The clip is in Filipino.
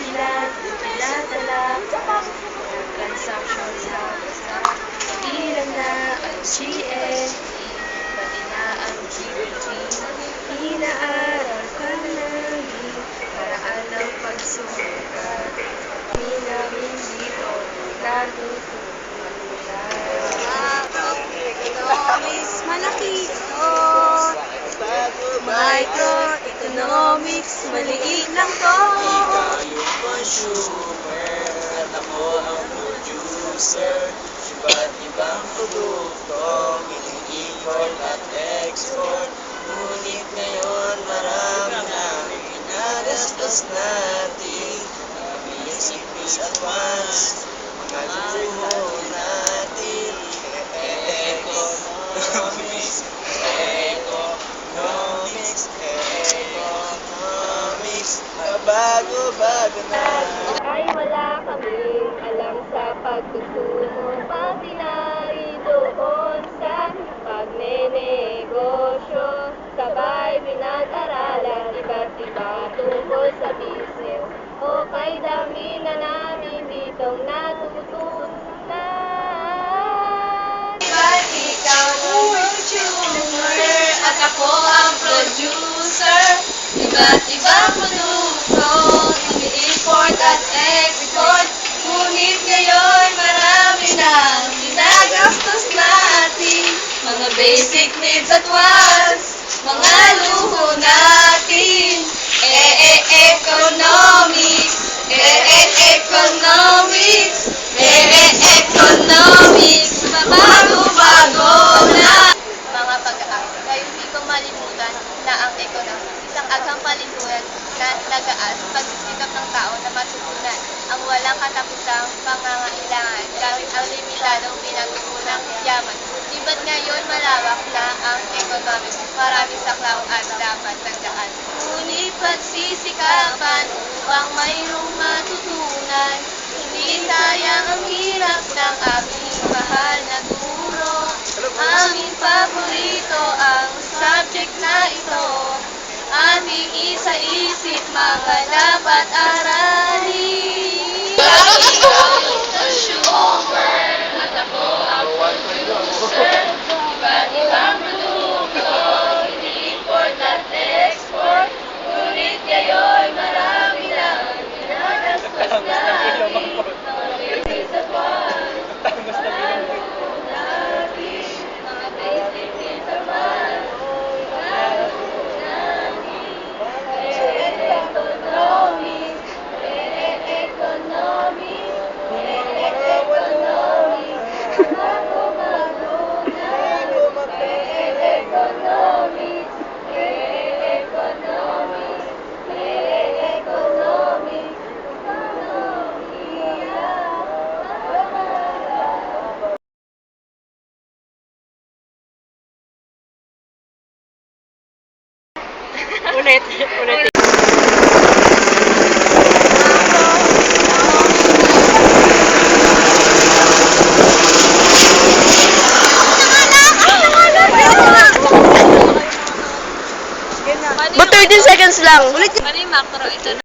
bilang, pinadala, transaction sa basta, bilang na ang GNE, pati na ang GBG, inaaral ka namin, paraan ng pagsukat, di namin dito, natutunan. Economics, malaki ito. Microeconomics, maliit lang to. Ikaw yung consumer at ako ang producer. Iba't ibang produkto, ini-import at export. Ngunit ngayon marami na pinagastos natin. Isipis at once, mga luho natin. Economics, bago-bago na. Ay wala kaming alam sa pagtutuno, pati na doon sa pagnenegosyo. Sabay pinag-aralan, iba't iba tungkol sa business. O kay dami na namin ditong natutunan. Ba't ikaw ang consumer at ako ang producer? Iba't ibang produkto, ini-import at export. Ngunit ngayon marami na ginagastos natin. Mga basic needs at wants, mga luho natin. Economics, economics, economics, bago-bago na. Mga pag-aaral, kayo hindi ko malimutan na ang economics, isang aghang palinturan na nagaas pagsisikap ng tao na matutunan ang walang katapusang pangangailangan gamit ang limitadong pinagkukunang yaman. Iba't ngayon malawak na ang economics, maraming saklaw at dapat tandaan. Ngunit pagsisikapan upang mayroong matutunan, hindi sayang ang hirap ng aming mahal na guro. Aming paborito ang subject na ito. Ating isa-isip mga dapat aralin. Ikaw yung consumer at ako ang producer. Iba't ibang produkto, ini-import at export. Ngunit ngayon marami lang ginagastos natin. Mga basic at wants, mga luho natin. Mga basic needs at wants, mga luho natin. Economics, economics, economics, bago-bago na. Economics, economics, economics, ekonomiya. Ulit. But 30 seconds lang. Ano yung macro? Ito